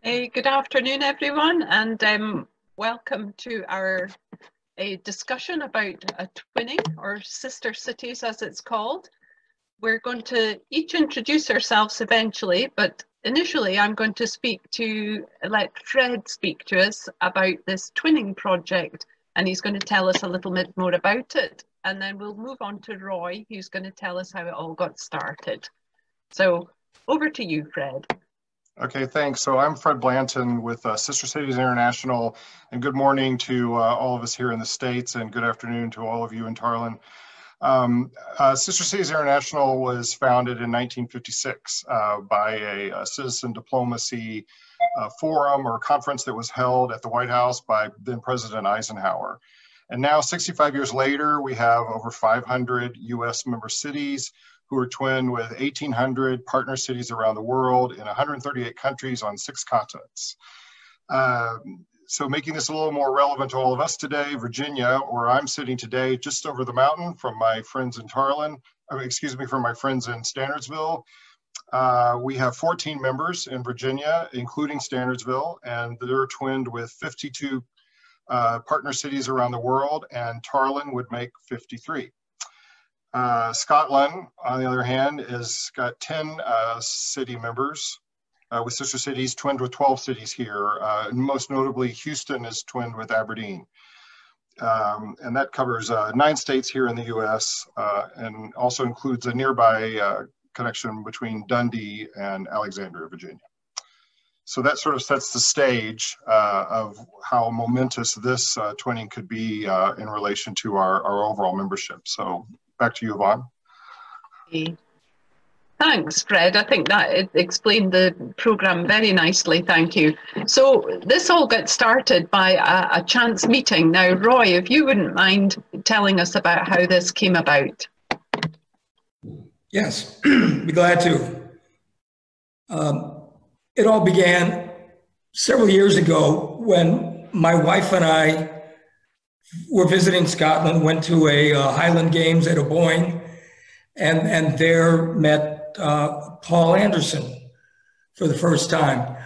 Hey, good afternoon, everyone, and welcome to our discussion about twinning, or sister cities as it's called. We're going to each introduce ourselves eventually, but initially I'm going to let Fred speak to us about this twinning project, and he's going to tell us a little bit more about it. And then we'll move on to Roy, who's going to tell us how it all got started. So over to you, Fred. Okay, thanks. So I'm Fred Blanton with Sister Cities International, and good morning to all of us here in the States, and good afternoon to all of you in Tarlin. Sister Cities International was founded in 1956 by a citizen diplomacy forum or conference that was held at the White House by then President Eisenhower. And now, 65 years later, we have over 500 US member cities who are twinned with 1,800 partner cities around the world in 138 countries on 6 continents. So making this a little more relevant to all of us today, Virginia, where I'm sitting today, just over the mountain from my friends in Tarlin, from my friends in Stanardsville. We have 14 members in Virginia, including Stanardsville, and they're twinned with 52 partner cities around the world, and Tarlin would make 53. Scotland, on the other hand, has got 10 city members, with sister cities twinned with 12 cities here. And most notably, Houston is twinned with Aberdeen. And that covers 9 states here in the US, and also includes a nearby connection between Dundee and Alexandria, Virginia. So that sort of sets the stage of how momentous this twinning could be in relation to our overall membership. So back to you, Yvonne. Thanks, Fred. I think that explained the program very nicely. Thank you. So this all got started by a chance meeting. Now, Roy, if you wouldn't mind telling us about how this came about. Yes, be glad to. It all began several years ago when my wife and I were visiting Scotland, went to a Highland Games at Aboyne, and there met Paul Anderson for the first time.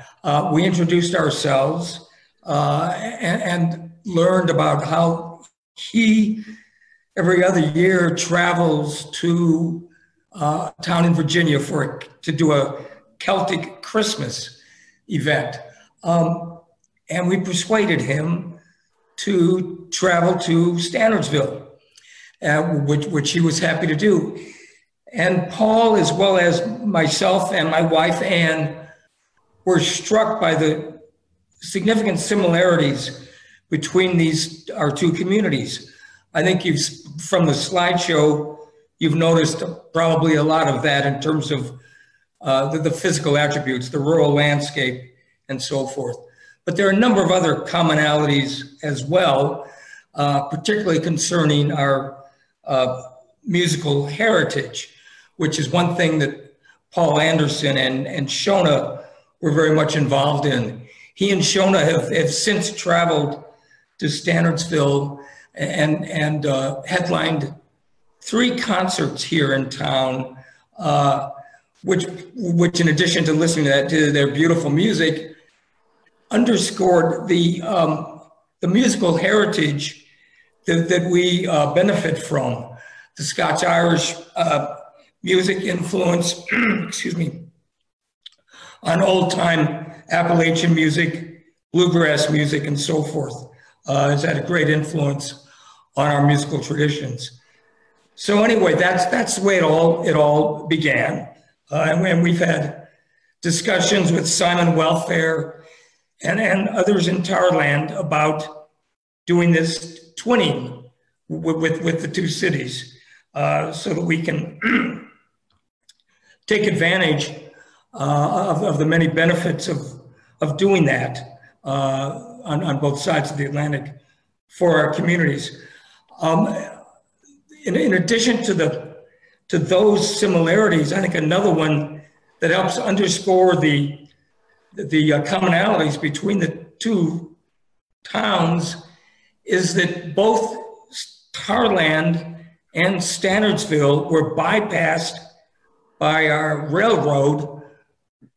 We introduced ourselves and learned about how he, every other year, travels to a town in Virginia to do a Celtic Christmas event. And we persuaded him to travel to Stanardsville, which he was happy to do. And Paul, as well as myself and my wife, Anne, were struck by the significant similarities between our two communities. I think from the slideshow, you've noticed probably a lot of that in terms of the physical attributes, the rural landscape, and so forth. But there are a number of other commonalities as well, particularly concerning our musical heritage, which is one thing that Paul Anderson and Shona were very much involved in. He and Shona have since traveled to Stanardsville and headlined 3 concerts here in town, which in addition to listening to their beautiful music, underscored the musical heritage that we benefit from. The Scotch-Irish music influence, excuse me, on old-time Appalachian music, bluegrass music, and so forth, has had a great influence on our musical traditions. So anyway, that's the way it all began. And we've had discussions with Simon Welfare and others in Tarland about doing this twinning with the 2 cities, so that we can take advantage of the many benefits of doing that on both sides of the Atlantic for our communities. In addition to those similarities, I think another one that helps underscore the commonalities between the 2 towns is that both Tarland and Stanardsville were bypassed by our railroad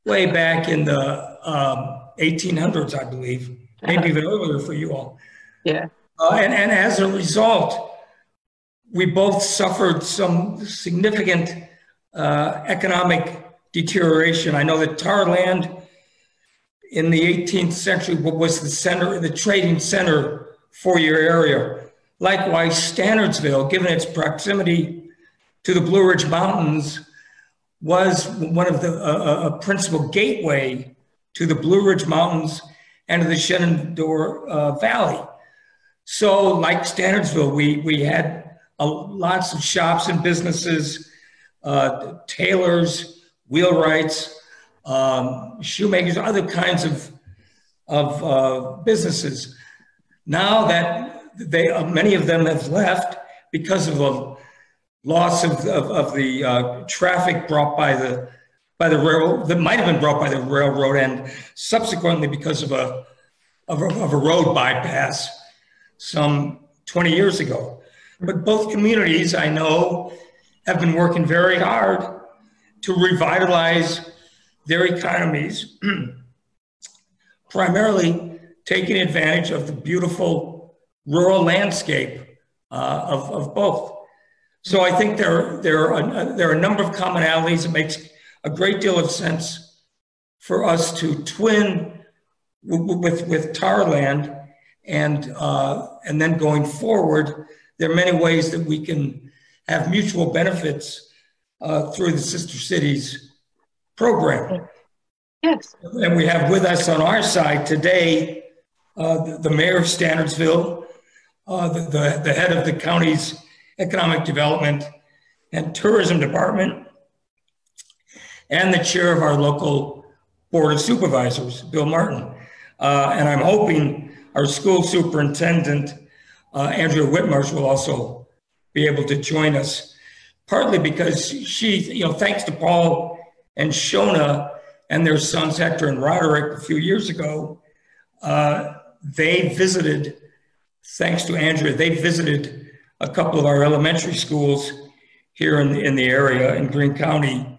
way back in the 1800s, I believe, maybe even earlier for you all. Yeah. And as a result, we both suffered some significant economic deterioration. I know that tar land in the 18th century was the trading center for your area. Likewise, Stanardsville, given its proximity to the Blue Ridge Mountains, was one of the a principal gateway to the Blue Ridge Mountains and to the Shenandoah Valley. So, like Stanardsville, we had lots of shops and businesses, tailors, wheelwrights, shoemakers, other kinds of businesses. Now that many of them have left because of the loss of the traffic brought by the railroad, that might have been brought by the railroad, and subsequently because of a road bypass some 20 years ago. But both communities, I know, have been working very hard to revitalize their economies, primarily taking advantage of the beautiful rural landscape of both. So I think there are a number of commonalities. It makes a great deal of sense for us to twin with tar land, and then going forward, there are many ways that we can have mutual benefits through the Sister Cities program. Yes. And we have with us on our side today the mayor of Stanardsville, the head of the county's economic development and tourism department, and the chair of our local board of supervisors, Bill Martin. And I'm hoping our school superintendent, Andrea Whitmarsh, will also be able to join us, partly because she, thanks to Paul and Shona and their sons, Hector and Roderick, a few years ago, they visited, thanks to Andrea, they visited a couple of our elementary schools here in the area in Greene County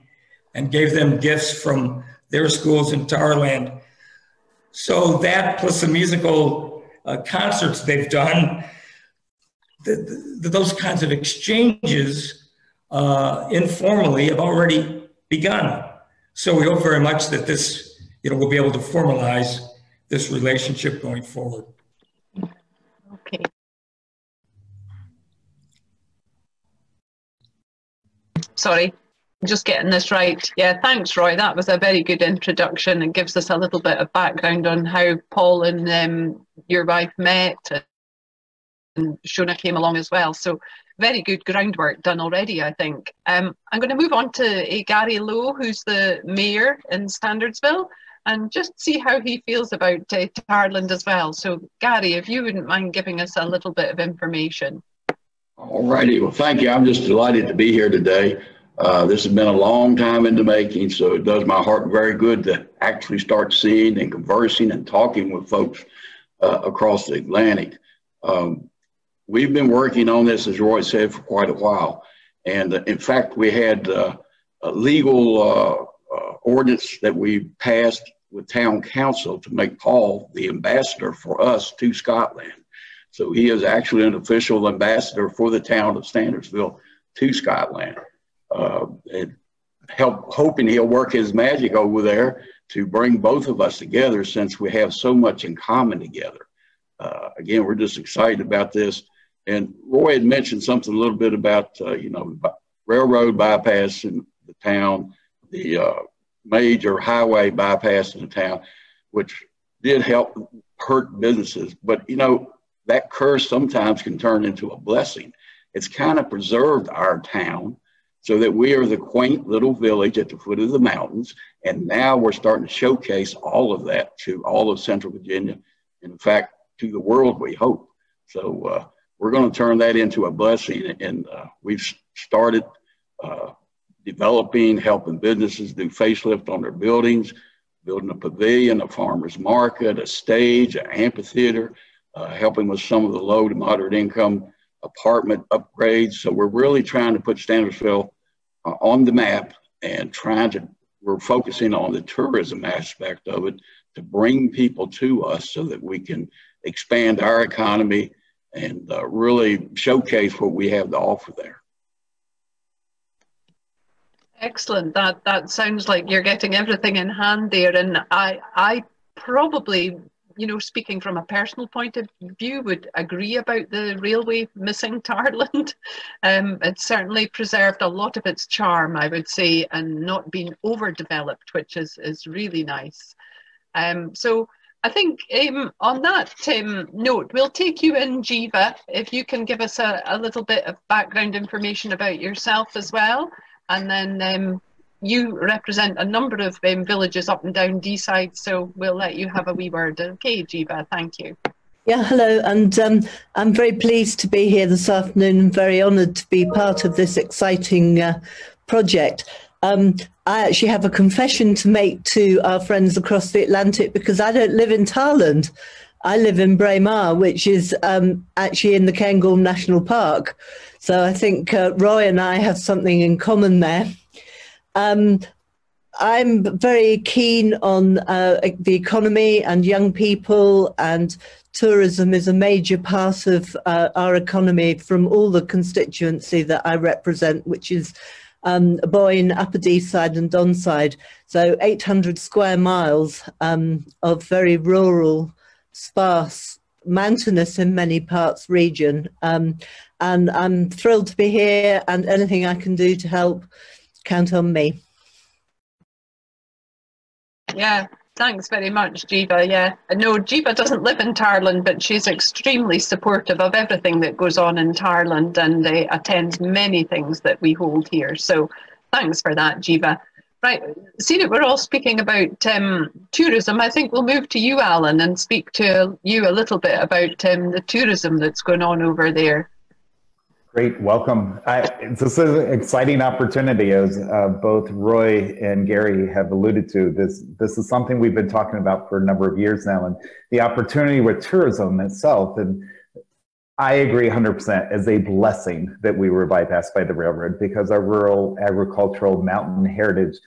and gave them gifts from their schools in Tarland. So that, plus the musical concerts they've done, those kinds of exchanges informally have already begun. So we hope very much that this, we'll be able to formalize this relationship going forward. Okay. Sorry, just getting this right. Yeah, thanks, Roy. That was a very good introduction and gives us a little bit of background on how Paul and your wife met, and Shona came along as well. So very good groundwork done already, I think. I'm going to move on to Gary Lowe, who's the mayor in Stanardsville, and just see how he feels about Tarland as well. So Gary, if you wouldn't mind giving us a little bit of information. All righty. Well, thank you. I'm just delighted to be here today. This has been a long time in the making, so it does my heart very good to actually start seeing and conversing and talking with folks across the Atlantic. We've been working on this, as Roy said, for quite a while. And in fact, we had a legal ordinance that we passed with town council to make Paul the ambassador for us to Scotland. So he is actually an official ambassador for the town of Stanardsville to Scotland. And hoping he'll work his magic over there to bring both of us together, since we have so much in common together. Again, we're just excited about this. And Roy had mentioned something a little bit about, railroad bypass in the town, the major highway bypass in the town, which did help hurt businesses. But, that curse sometimes can turn into a blessing. It's kind of preserved our town so that we are the quaint little village at the foot of the mountains. And now we're starting to showcase all of that to all of Central Virginia, and in fact, to the world, we hope. So we're going to turn that into a blessing. And we've started developing, helping businesses do facelift on their buildings, building a pavilion, a farmer's market, a stage, an amphitheater, helping with some of the low to moderate income apartment upgrades. So we're really trying to put Stanardsville on the map, and we're focusing on the tourism aspect of it to bring people to us so that we can expand our economy and really showcase what we have to offer there. Excellent. That sounds like you're getting everything in hand there. And I probably, you know, speaking from a personal point of view, would agree about the railway missing Tarland. It certainly preserved a lot of its charm, I would say, and not been overdeveloped, which is really nice. So I think on that note, we'll take you in, Jiva, if you can give us a little bit of background information about yourself as well. And then you represent a number of villages up and down D-side, so we'll let you have a wee word. Okay, Jiva, thank you. Yeah, hello, and I'm very pleased to be here this afternoon and very honoured to be part of this exciting project. I actually have a confession to make to our friends across the Atlantic, because I don't live in Tarland. I live in Braemar, which is actually in the Cairngorm National Park. So I think Roy and I have something in common there. I'm very keen on the economy and young people, and tourism is a major part of our economy from all the constituency that I represent, which is Boyne, Upper Deeside and Donside. So 800 square miles of very rural, sparse, mountainous in many parts region. And I'm thrilled to be here, and anything I can do to help, count on me. Yeah, thanks very much, Jiva. Yeah, no, Jiva doesn't live in Tarland, but she's extremely supportive of everything that goes on in Tarland, and attends many things that we hold here. So thanks for that, Jiva. Right, seeing that we're all speaking about tourism, I think we'll move to you, Alan, and speak to you a little bit about the tourism that's going on over there. Great, welcome. This is an exciting opportunity, as both Roy and Gary have alluded to. This is something we've been talking about for a number of years now, and the opportunity with tourism itself. And I agree 100% as a blessing that we were bypassed by the railroad, because our rural, agricultural, mountain heritage,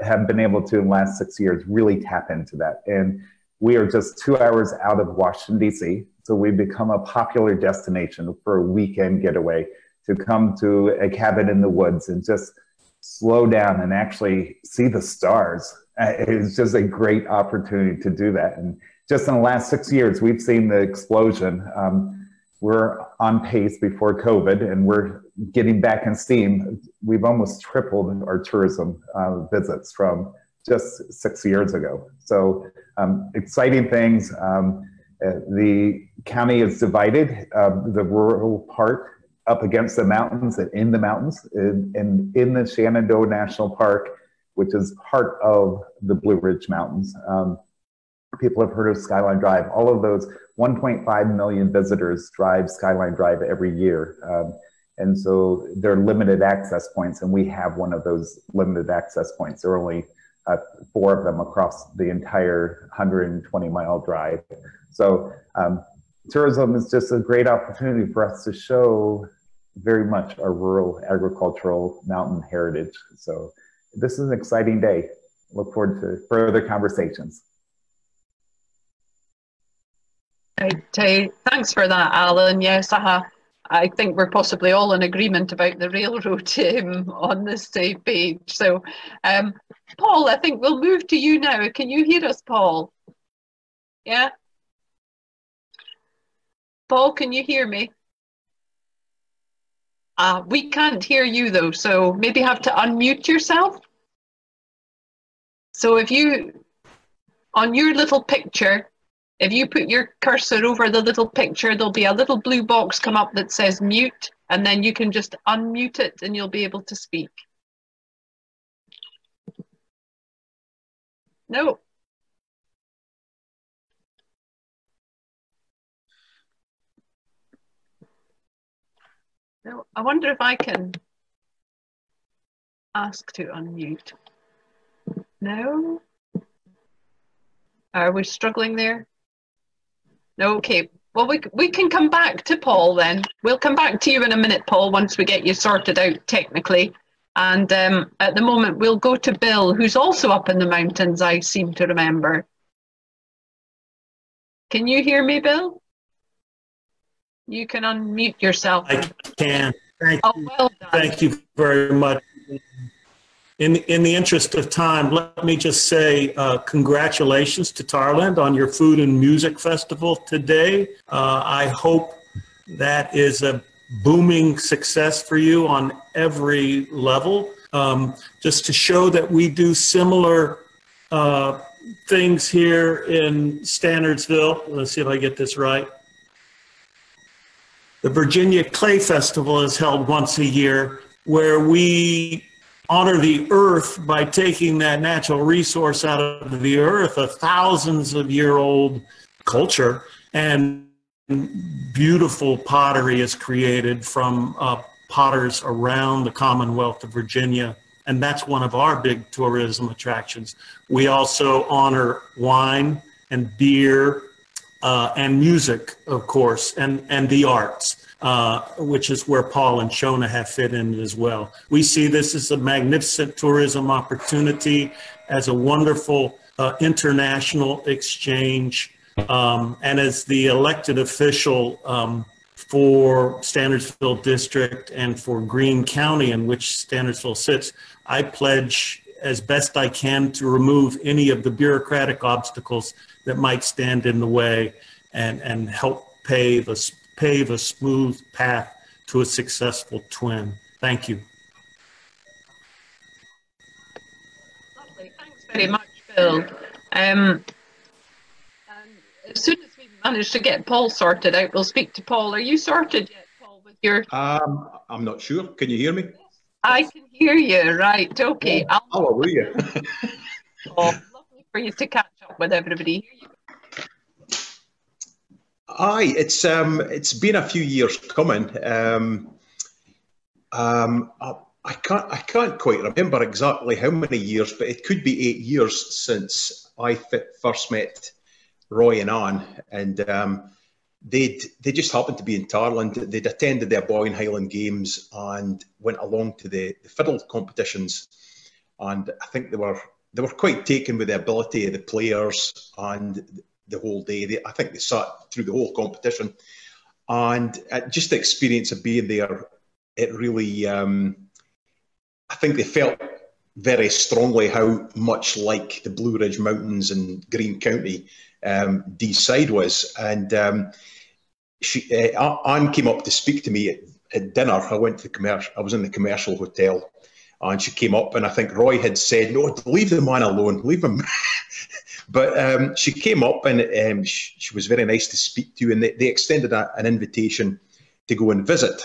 have been able to, in the last 6 years, really tap into that. And we are just 2 hours out of Washington, D.C., so we've become a popular destination for a weekend getaway to come to a cabin in the woods and just slow down and actually see the stars. It's just a great opportunity to do that. And just in the last 6 years, we've seen the explosion. We're on pace before COVID, and we're getting back in steam. We've almost tripled our tourism visits from just 6 years ago. So exciting things. The county is divided, the rural part up against the mountains and in the mountains, and in the Shenandoah National Park, which is part of the Blue Ridge Mountains. People have heard of Skyline Drive. All of those 1.5 million visitors drive Skyline Drive every year. And so they're limited access points, and we have one of those limited access points. There are only 4 of them across the entire 120-mile drive. So tourism is just a great opportunity for us to show very much our rural, agricultural, mountain heritage. So this is an exciting day. Look forward to further conversations. Thanks for that, Alan. Yes, I think we're possibly all in agreement about the railroad on this page. So, Paul, I think we'll move to you now. Can you hear us, Paul? Yeah? Paul, can you hear me? We can't hear you though, so maybe have to unmute yourself. So if you, on your little picture, if you put your cursor over the little picture, there'll be a little blue box come up that says mute, and then you can just unmute it and you'll be able to speak. No. No, I wonder if I can ask to unmute. No? Are we struggling there? No, okay. Well, we can come back to Paul then. We'll come back to you in a minute, Paul, once we get you sorted out technically. And at the moment, we'll go to Bill, who's also up in the mountains, I seem to remember. Can you hear me, Bill? You can unmute yourself. I can. Thank Oh, you. well done. Thank you very much. In the interest of time, let me just say congratulations to Tarland on your Food and Music Festival today. I hope that is a booming success for you on every level. Just to show that we do similar things here in Stanardsville. Let's see if I get this right. The Virginia Clay Festival is held once a year, where we honor the earth by taking that natural resource out of the earth, a thousands-of-year-old culture, and beautiful pottery is created from potters around the Commonwealth of Virginia. And that's one of our big tourism attractions. We also honor wine and beer and music, of course, and the arts, which is where Paul and Shona have fit in as well. We see this as a magnificent tourism opportunity, as a wonderful international exchange, and as the elected official for Stanardsville District and for Greene County, in which Stanardsville sits, I pledge as best I can to remove any of the bureaucratic obstacles that might stand in the way and help pave a smooth path to a successful twin. Thank you. Lovely. Thanks very much, Bill. And as soon as we manage to get Paul sorted out, we'll speak to Paul. Are you sorted yet, Paul, with your... I'm not sure. Can you hear me? I can hear you. Right. Okay. Oh, hallelujah. Oh, lovely for you to catch up with everybody. Here you go. Aye, it's been a few years coming. I can't quite remember exactly how many years, but it could be 8 years since I first met Roy and Anne, and they just happened to be in Tarland. They'd attended the Aboyne Highland Games and went along to the fiddle competitions, and I think they were quite taken with the ability of the players and the whole day. I think they sat through the whole competition, and just the experience of being there, it really, I think they felt very strongly how much like the Blue Ridge Mountains in Greene County Deeside was. And Anne came up to speak to me at dinner. I went to I was in the commercial hotel, and she came up, and I think Roy had said, "No, leave the man alone, leave him." But she came up, and she was very nice to speak to, and they extended an invitation to go and visit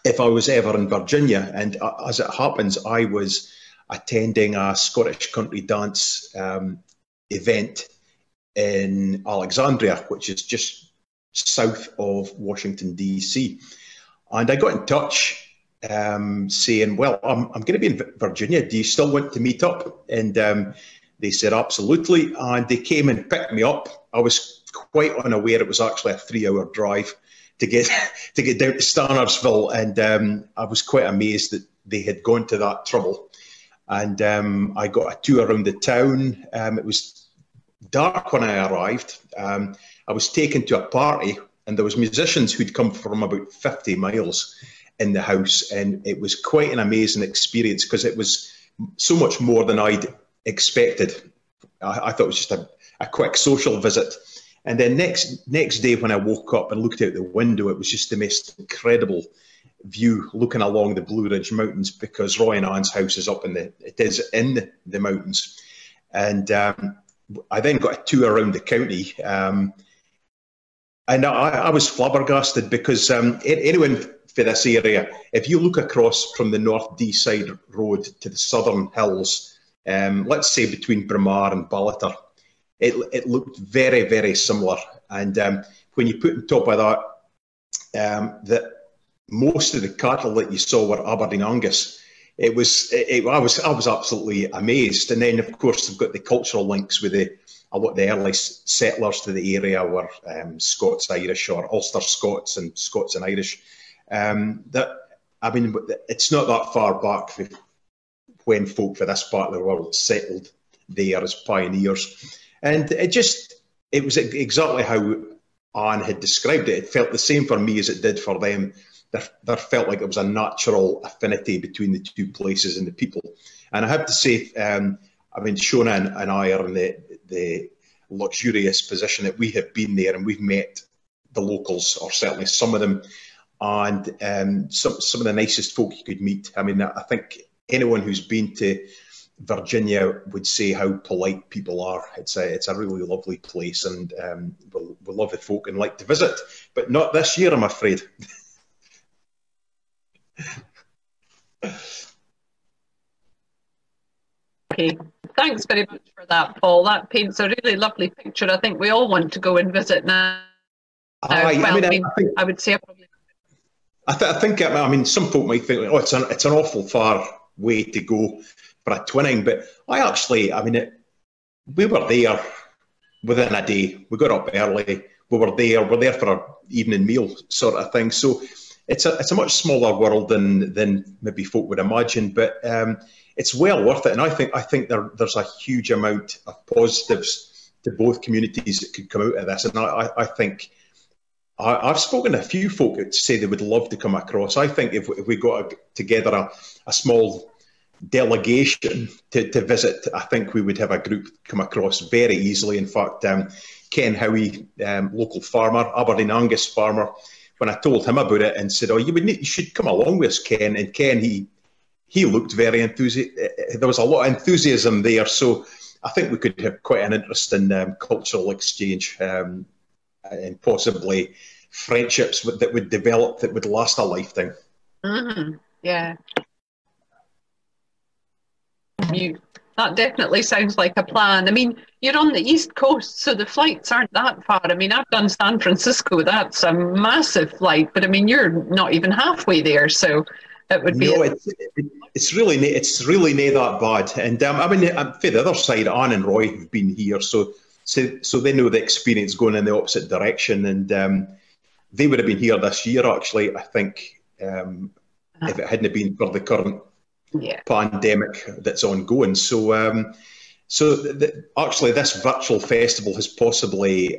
if I was ever in Virginia. And as it happens, I was attending a Scottish country dance event in Alexandria, which is just south of Washington, D.C. And I got in touch saying, well, I'm going to be in Virginia. Do you still want to meet up? And they said, absolutely. And they came and picked me up. I was quite unaware it was actually a 3-hour drive to get down to Stanardsville. And I was quite amazed that they had gone to that trouble. And I got a tour around the town. It was dark when I arrived. I was taken to a party, and there was musicians who'd come from about 50 miles in the house, and it was quite an amazing experience because it was so much more than I'd expected. I thought it was just a quick social visit. And then next day when I woke up and looked out the window, it was just the most incredible view looking along the Blue Ridge Mountains, because Roy and Anne's house is up in the mountains. And I then got a tour around the county, and I was flabbergasted because anyone for this area, if you look across from the North Deeside Road to the southern hills, let's say between Braemar and Ballater, it looked very, very similar. And when you put on top of that, that most of the cattle that you saw were Aberdeen Angus, I was absolutely amazed. And then, of course, they've got the cultural links with a lot of the early settlers to the area were Scots-Irish, or Ulster Scots and Scots and Irish. It's not that far back when folk for this part of the world settled there as pioneers. And it just, it was exactly how Anne had described it. It felt the same for me as it did for them. There felt like there was a natural affinity between the two places and the people. And I have to say, I mean, Shona and I are in the luxurious position that we have been there and we've met the locals, or certainly some of them, and some of the nicest folk you could meet. I mean, I think anyone who's been to Virginia would say how polite people are. It's a really lovely place, and we love the folk and like to visit, but not this year, I'm afraid. Okay, thanks very much for that, Paul. That paints a really lovely picture. I think we all want to go and visit now. I would say probably. I mean, some folk might think, oh, it's an awful far way to go for a twinning, but we were there within a day. We got up early. We're there for our evening meal sort of thing. So it's a much smaller world than maybe folk would imagine, but it's well worth it. And I think there's a huge amount of positives to both communities that could come out of this. And I think I've spoken to a few folk that say they would love to come across. I think if we got together a small delegation to visit, I think we would have a group come across very easily. In fact, Ken Howie, local farmer, Aberdeen Angus farmer, when I told him about it and said, "Oh, you should come along with us, Ken," and Ken, he looked very enthusiastic. There was a lot of enthusiasm there, so I think we could have quite an interesting cultural exchange and possibly friendships that would develop that would last a lifetime. Mm-hmm. Yeah. That definitely sounds like a plan. I mean, you're on the East Coast, so the flights aren't that far. I mean, I've done San Francisco. That's a massive flight, but I mean, you're not even halfway there, so it would be. No, it's really not that bad. And I mean, for the other side, Anne and Roy have been here, so they know the experience going in the opposite direction, and they would have been here this year. Actually, I think if it hadn't been for the current pandemic that's ongoing. So actually this virtual festival has possibly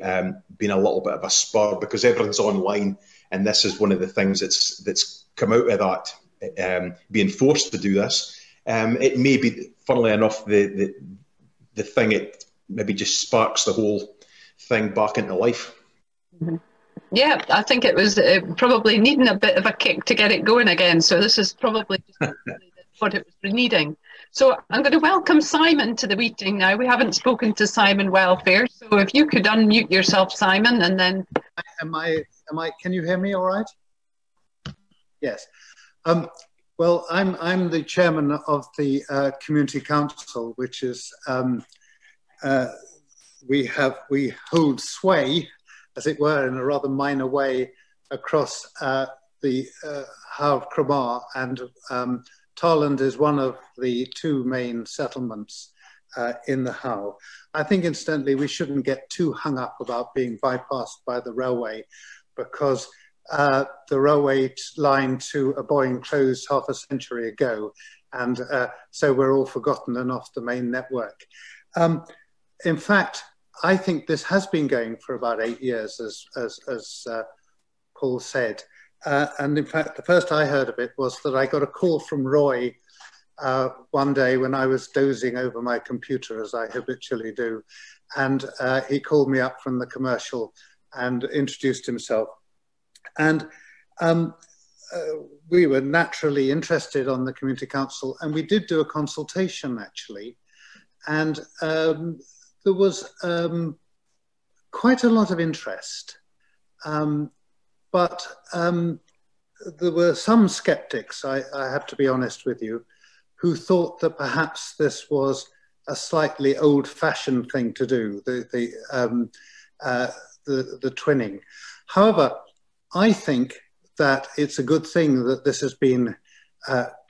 been a little bit of a spur because everyone's online, and this is one of the things that's come out of that, being forced to do this. It may be, funnily enough, the thing, it maybe just sparks the whole thing back into life. Mm-hmm. Yeah, I think it was probably needing a bit of a kick to get it going again. So this is probably just what it was needing. So I'm going to welcome Simon to the meeting now. We haven't spoken to Simon Welfare, so if you could unmute yourself, Simon, and then. Can you hear me all right? Yes. Well, I'm the chairman of the community council, which is we hold sway, as it were, in a rather minor way across the Howe of Cromarr, and Tarland is one of the two main settlements in the Howe. I think, incidentally, we shouldn't get too hung up about being bypassed by the railway, because the railway line to Aboyne closed half a century ago, and so we're all forgotten and off the main network. In fact, I think this has been going for about 8 years, as Paul said. And in fact, the first I heard of it was that I got a call from Roy one day when I was dozing over my computer, as I habitually do. And he called me up from the commercial and introduced himself. And we were naturally interested on the community council, and we did do a consultation, actually. And there was quite a lot of interest. But there were some skeptics, I have to be honest with you, who thought that perhaps this was a slightly old-fashioned thing to do, the twinning. However, I think that it's a good thing that this has been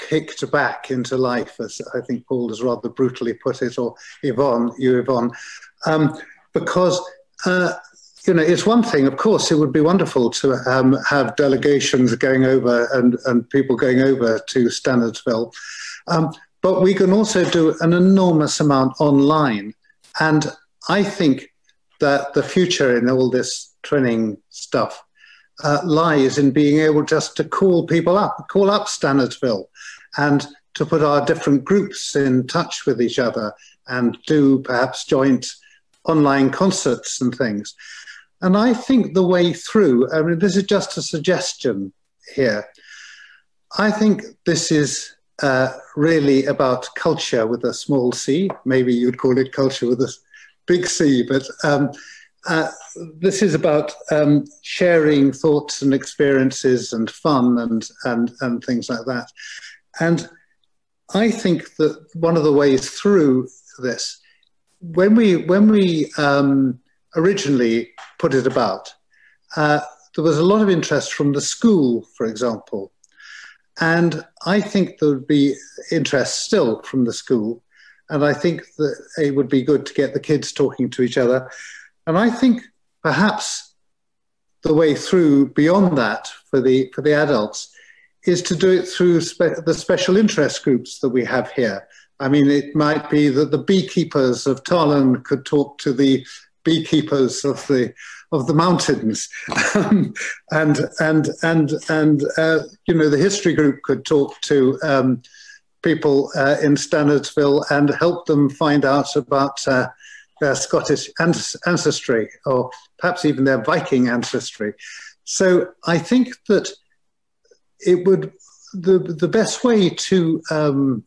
kicked back into life, as I think Paul has rather brutally put it, or Yvonne, because you know, it's one thing, of course, it would be wonderful to have delegations going over and people going over to Stanardsville. But we can also do an enormous amount online. And I think that the future in all this twinning stuff lies in being able just to call up Stanardsville, and to put our different groups in touch with each other and do perhaps joint online concerts and things. And I think the way through, I mean, this is just a suggestion here. I think this is really about culture with a small c. Maybe you'd call it culture with a big C, but this is about sharing thoughts and experiences and fun and things like that. And I think that one of the ways through this, when we originally put it about, there was a lot of interest from the school, for example. And I think there would be interest still from the school. And I think that it would be good to get the kids talking to each other. And I think perhaps the way through beyond that for the adults is to do it through the special interest groups that we have here. I mean, it might be that the beekeepers of Tarlan could talk to the beekeepers of the mountains, and you know, the history group could talk to people in Stanardsville and help them find out about their Scottish ancestry, or perhaps even their Viking ancestry. So I think that it would, the best way to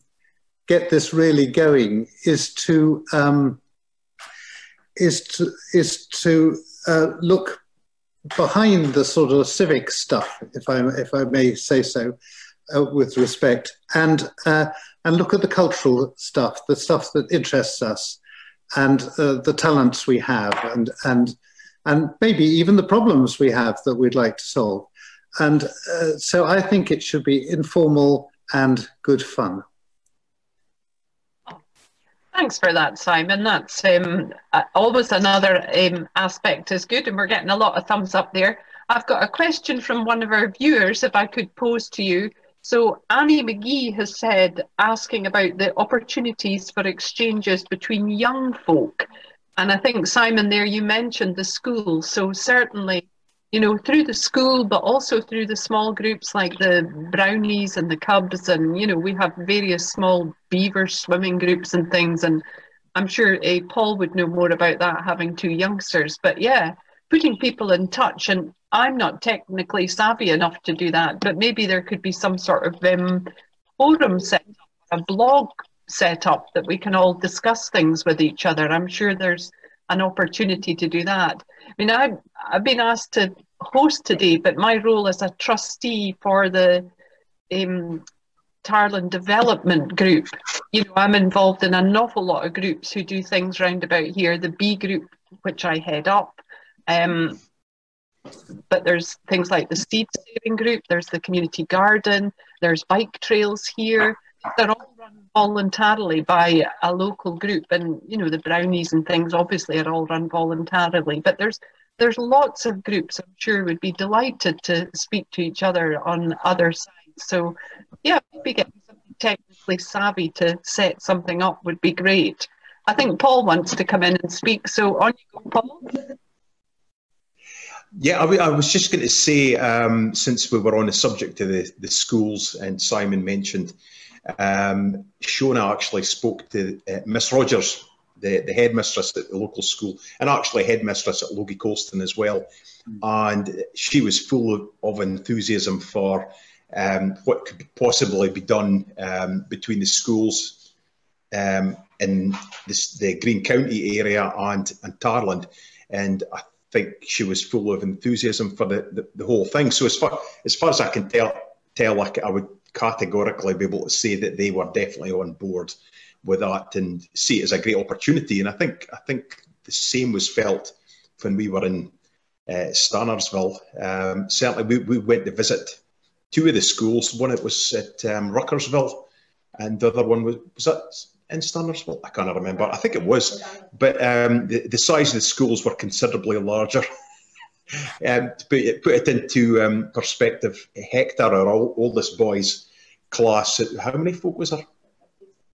get this really going is to look behind the sort of civic stuff, if I may say so, with respect, and look at the cultural stuff, the stuff that interests us, and the talents we have, and maybe even the problems we have that we'd like to solve. And so I think it should be informal and good fun. Thanks for that, Simon. That's always another aspect is good, and we're getting a lot of thumbs up there. I've got a question from one of our viewers, if I could pose to you. So Annie McGee has said, asking about the opportunities for exchanges between young folk. And I think, Simon, there you mentioned the school. So certainly, you know, through the school, but also through the small groups like the Brownies and the Cubs, and, you know, we have various small beaver swimming groups and things. And I'm sure Paul would know more about that, having two youngsters. But yeah, putting people in touch. And I'm not technically savvy enough to do that, but maybe there could be some sort of forum set up, a blog set up that we can all discuss things with each other. I'm sure there's an opportunity to do that. I mean, I've been asked to host today, but my role as a trustee for the Tarlan Development Group, you know, I'm involved in an awful lot of groups who do things round about here. The B group, which I head up, but there's things like the seed saving group, there's the community garden, there's bike trails here. They're all run voluntarily by a local group, and you know, the Brownies and things obviously are all run voluntarily, but there's lots of groups I'm sure would be delighted to speak to each other on other sides. So yeah, maybe getting something technically savvy to set something up would be great. I think Paul wants to come in and speak, so on you go, Paul. Yeah, I was just going to say, since we were on the subject of the schools, and Simon mentioned, Shona actually spoke to Miss Rogers, the headmistress at the local school, and actually headmistress at Logie Colston as well. And she was full of enthusiasm for what could possibly be done between the schools in the Green County area and Tarlan. And I think she was full of enthusiasm for the whole thing. So as far as I can tell, I would categorically be able to say that they were definitely on board with that and see it as a great opportunity. And I think the same was felt when we were in Stanardsville. Certainly we went to visit two of the schools. One it was at Ruckersville, and the other one was that in Stanardsville? I can't remember. I think it was. But the size of the schools were considerably larger. To put it into perspective, Hector, our oldest boy's class, how many folk was there?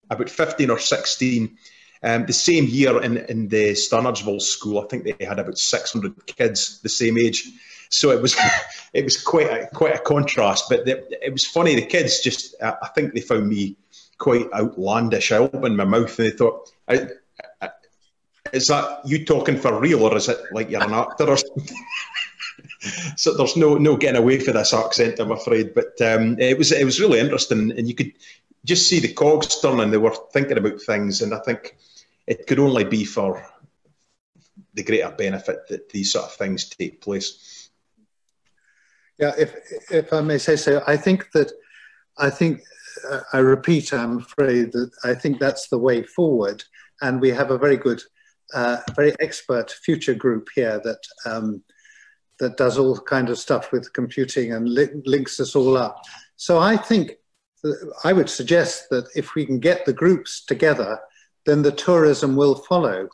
About 15 or 16. The same year in the Stanardsville school, I think they had about 600 kids the same age. So it was quite a contrast. But it was funny. The kids just, I think they found me quite outlandish. I opened my mouth and they thought, is that you talking for real, or is it like you're an actor or something? So there's no getting away from this accent, I'm afraid. But it was really interesting, and you could just see the cogs turning. They were thinking about things, and I think it could only be for the greater benefit that these sort of things take place. Yeah, if I may say so, I repeat, I'm afraid that I think that's the way forward, and we have a very good, very expert future group here that does all kind of stuff with computing and links us all up. So I think I would suggest that if we can get the groups together, then the tourism will follow,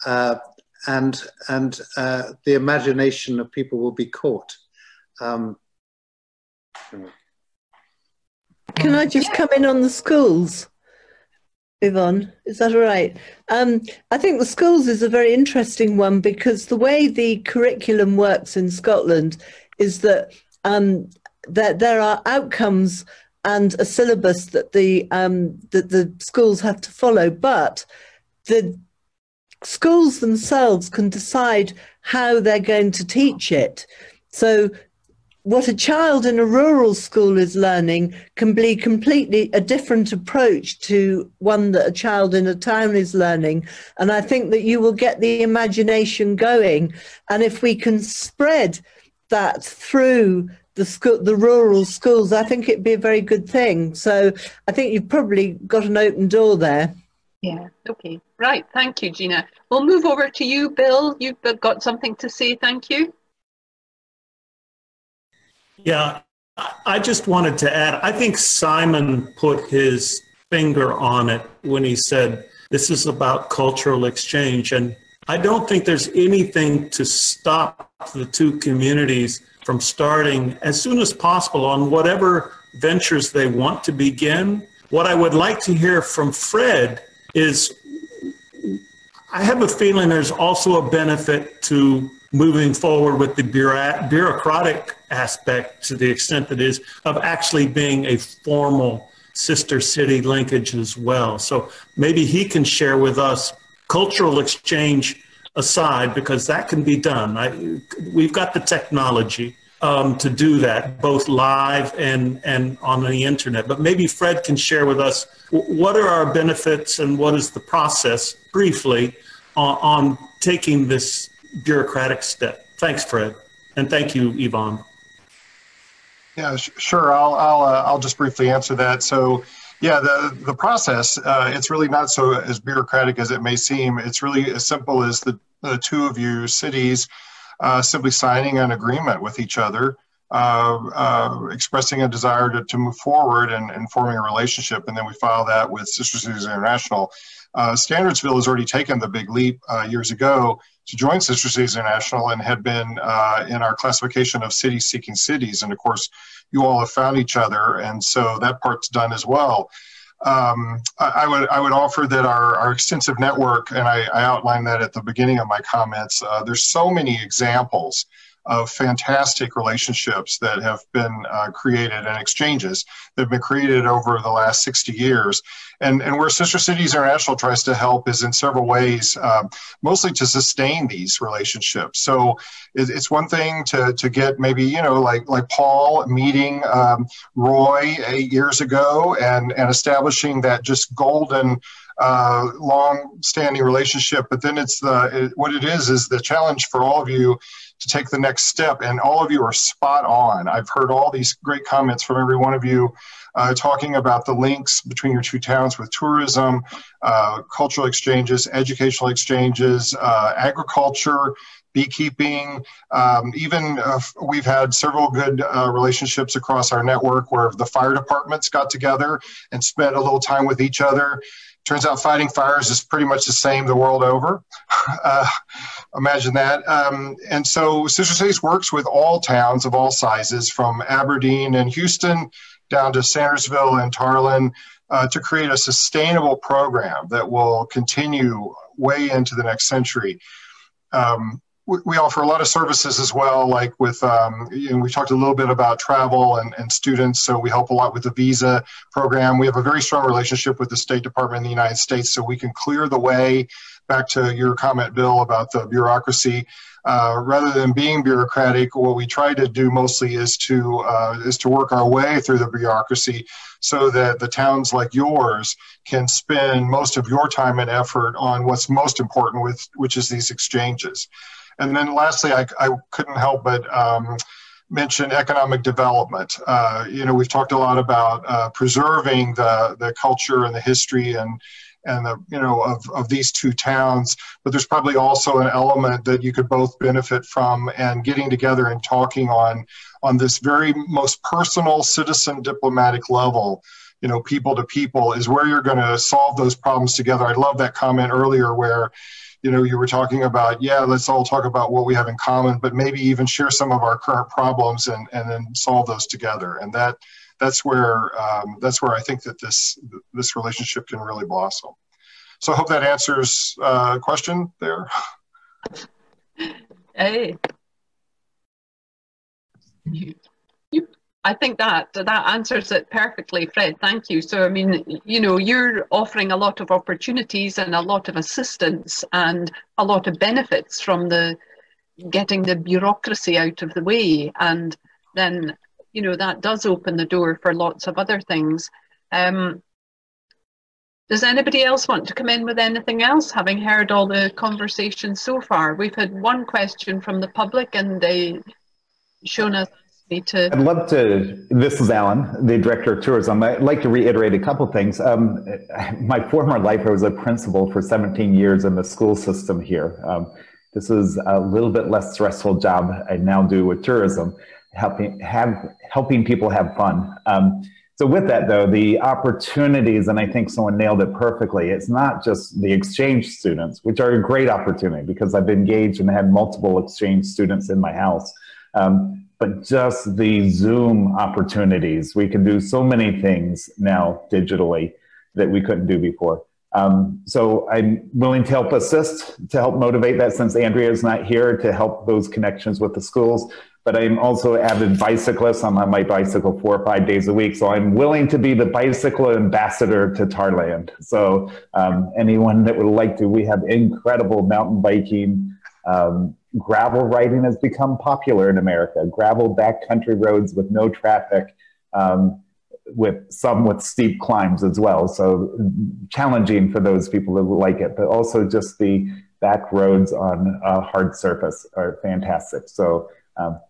and the imagination of people will be caught. Can I just come in on the schools, Yvonne? Is that all right? I think the schools is a very interesting one, because the way the curriculum works in Scotland is that there are outcomes and a syllabus that the schools have to follow, but the schools themselves can decide how they're going to teach it. So what a child in a rural school is learning can be completely a different approach to one that a child in a town is learning. And I think that you will get the imagination going. And if we can spread that through the rural schools, I think it'd be a very good thing. So I think you've probably got an open door there. Yeah, okay. Right, thank you, Gina. We'll move over to you, Bill. You've got something to say, thank you. Yeah, I just wanted to add, I think Simon put his finger on it when he said, this is about cultural exchange. And I don't think there's anything to stop the two communities from starting as soon as possible on whatever ventures they want to begin. What I would like to hear from Fred is, I have a feeling there's also a benefit to moving forward with the bureaucratic aspect, to the extent that it is, of actually being a formal sister city linkage as well. So maybe he can share with us, cultural exchange aside, because that can be done. We've got the technology to do that, both live and on the internet. But maybe Fred can share with us, what are our benefits and what is the process, briefly, on taking this bureaucratic step. Thanks, Fred, and thank you, Yvonne. Yeah, sure. I'll just briefly answer that. So, yeah, the process, it's really not so as bureaucratic as it may seem. It's really as simple as the two of you cities simply signing an agreement with each other, expressing a desire to move forward and forming a relationship, and then we file that with Sister Cities International. Stanardsville has already taken the big leap years ago to join Sister Cities International and had been in our classification of cities seeking cities. And of course, you all have found each other, and so that part's done as well. I would offer that our extensive network, and I outlined that at the beginning of my comments, there's so many examples of fantastic relationships that have been created, and exchanges that have been created over the last 60 years. And where Sister Cities International tries to help is in several ways, mostly to sustain these relationships. So it's one thing to get maybe, like Paul meeting Roy 8 years ago and establishing that just golden long-standing relationship. But then what it is the challenge for all of you to take the next step, and all of you are spot on. I've heard all these great comments from every one of you talking about the links between your two towns with tourism, cultural exchanges, educational exchanges, agriculture, beekeeping, even we've had several good relationships across our network where the fire departments got together and spent a little time with each other. Turns out fighting fires is pretty much the same the world over. Imagine that. And so Sister Cities works with all towns of all sizes, from Aberdeen and Houston down to Stanardsville and Tarlin to create a sustainable program that will continue way into the next century. We offer a lot of services as well, like with, we talked a little bit about travel and students, so we help a lot with the visa program. We have a very strong relationship with the State Department in the United States, so we can clear the way, back to your comment, Bill, about the bureaucracy. Rather than being bureaucratic, what we try to do mostly is to work our way through the bureaucracy so that the towns like yours can spend most of your time and effort on what's most important, which is these exchanges. And then lastly, I couldn't help but mention economic development. We've talked a lot about preserving the culture and the history and of these two towns, but there's probably also an element that you could both benefit from, and getting together and talking on this very most personal citizen diplomatic level, people to people, is where you're going to solve those problems together. I love that comment earlier where you were talking about, let's all talk about what we have in common, but maybe even share some of our current problems and then solve those together. And that's where I think that this relationship can really blossom. So I hope that answers a question there. Hey, I think that answers it perfectly, Fred. Thank you. So, I mean, you're offering a lot of opportunities and a lot of assistance and a lot of benefits from getting the bureaucracy out of the way. And then, that does open the door for lots of other things. Does anybody else want to come in with anything else, having heard all the conversation so far? We've had one question from the public, and Shona. I'd love to, this is Alan, the Director of Tourism. I'd like to reiterate a couple things. My former life, I was a principal for 17 years in the school system here. This is a little bit less stressful job I now do with tourism, helping people have fun. So with that though, the opportunities, and I think someone nailed it perfectly, it's not just the exchange students, which are a great opportunity because I've engaged and had multiple exchange students in my house. But just the Zoom opportunities. We can do so many things now digitally that we couldn't do before. So I'm willing to help assist, to help motivate that, since Andrea is not here, to help those connections with the schools. But I'm also an avid bicyclist. I'm on my bicycle 4 or 5 days a week. So I'm willing to be the bicycle ambassador to Tarland. So anyone that would like to, we have incredible mountain biking. Gravel riding has become popular in America. Gravel backcountry roads with no traffic, with steep climbs as well. So challenging for those people that like it, but also just the back roads on a hard surface are fantastic. So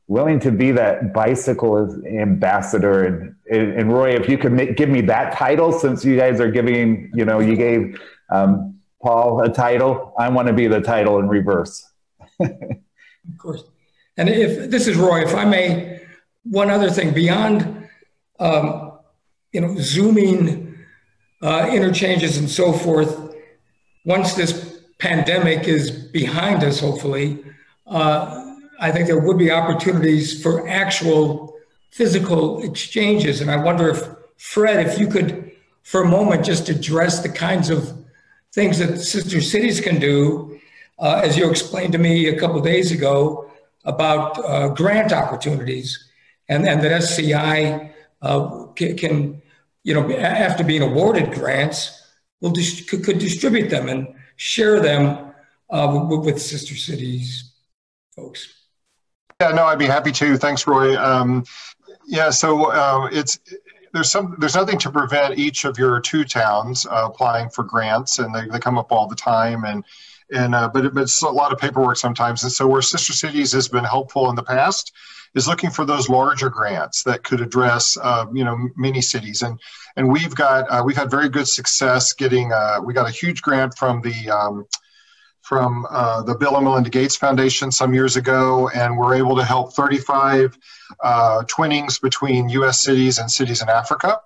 willing to be that bicycle ambassador. And Roy, if you could give me that title, since you guys are giving, you gave Paul a title, I want to be the title in reverse. Of course. And if this is Roy, if I may, one other thing beyond, Zooming interchanges and so forth, once this pandemic is behind us, hopefully, I think there would be opportunities for actual physical exchanges. And I wonder if, Fred, if you could, for a moment, just address the kinds of things that sister cities can do, as you explained to me a couple of days ago about grant opportunities, and that SCI can, after being awarded grants, could distribute them and share them with sister cities folks. Yeah, no, I'd be happy to. Thanks, Roy. So there's nothing to prevent each of your two towns applying for grants, and they come up all the time, but it's a lot of paperwork sometimes. And so where Sister Cities has been helpful in the past is looking for those larger grants that could address, many cities. And we've had very good success getting, we got a huge grant from the Bill and Melinda Gates Foundation some years ago, and we're able to help 35 twinnings between U.S. cities and cities in Africa.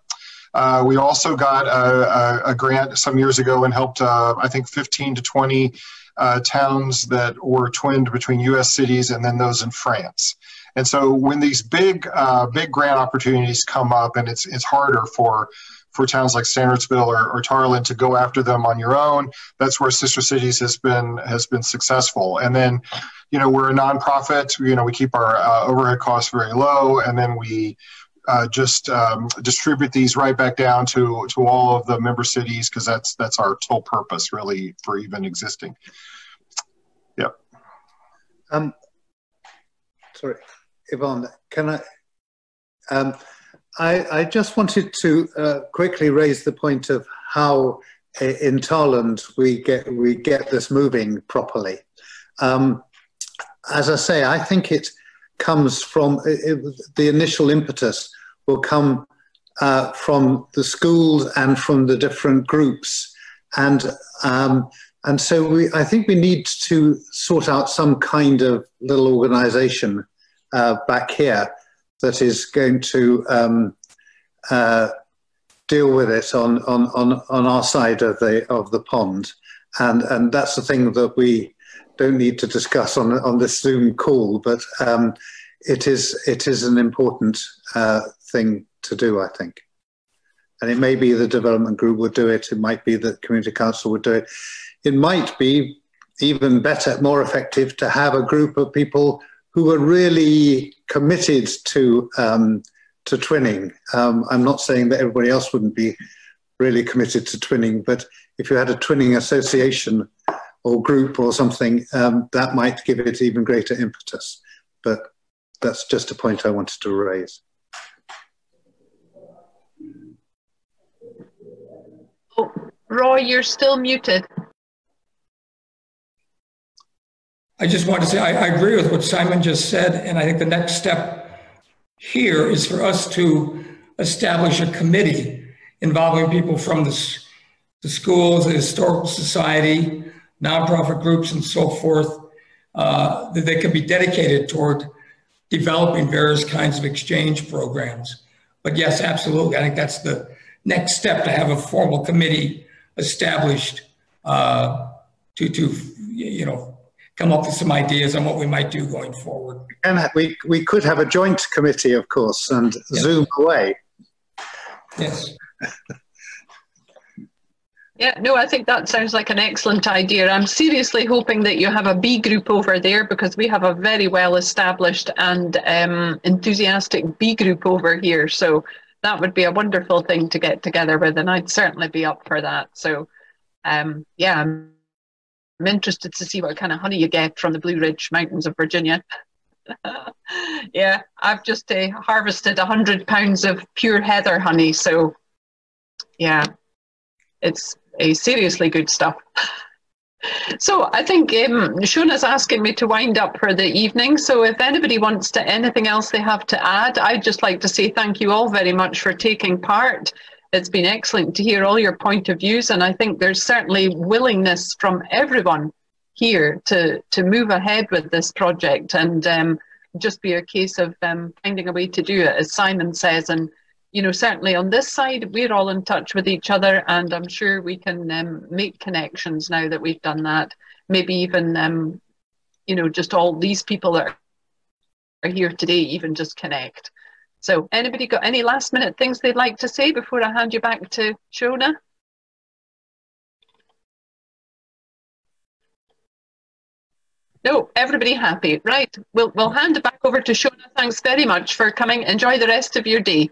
We also got a grant some years ago and helped, I think, 15 to 20 towns that were twinned between U.S. cities and then those in France. And so when these big grant opportunities come up, and it's harder for towns like Stanardsville or Tarleton to go after them on your own, that's where Sister Cities has been successful. And then, we're a nonprofit. We keep our overhead costs very low, and then we just distribute these right back down to all of the member cities, because that's our sole purpose, really, for even existing. Yep. Sorry, Yvonne, can I just wanted to quickly raise the point of how in Tarland we get this moving properly. As I say, I think it comes from the initial impetus will come from the schools and from the different groups, and so I think we need to sort out some kind of little organisation back here that is going to deal with it on our side of the pond, and that's the thing that we don't need to discuss on this Zoom call, but it is an important thing to do, I think. And it may be the development group would do it. It might be that community council would do it. It might be even better, more effective, to have a group of people who are really committed to twinning. I'm not saying that everybody else wouldn't be really committed to twinning, but if you had a twinning association or group or something, that might give it even greater impetus. But that's just a point I wanted to raise. Oh, Roy, you're still muted. I just want to say I agree with what Simon just said, and I think the next step here is for us to establish a committee involving people from the schools, the historical society, nonprofit groups, and so forth, that they could be dedicated toward developing various kinds of exchange programs. But yes, absolutely, I think that's the next step, to have a formal committee established to come up with some ideas on what we might do going forward. And we could have a joint committee, of course, and Zoom away. Yes. Yeah, no, I think that sounds like an excellent idea. I'm seriously hoping that you have a B group over there, because we have a very well established and enthusiastic B group over here. So that would be a wonderful thing to get together with, and I'd certainly be up for that. So yeah, I'm interested to see what kind of honey you get from the Blue Ridge Mountains of Virginia. Yeah, I've just harvested 100 pounds of pure heather honey. So yeah, it's seriously good stuff. So I think Shona's asking me to wind up for the evening. So if anybody wants anything else they have to add, I'd just like to say thank you all very much for taking part. It's been excellent to hear all your point of views, and I think there's certainly willingness from everyone here to move ahead with this project, and just be a case of finding a way to do it, as Simon says. And certainly on this side, we're all in touch with each other, and I'm sure we can make connections now that we've done that. Maybe even, just all these people that are here today, even just connect. So anybody got any last minute things they'd like to say before I hand you back to Shona? No, everybody happy. Right, we'll hand it back over to Shona. Thanks very much for coming. Enjoy the rest of your day.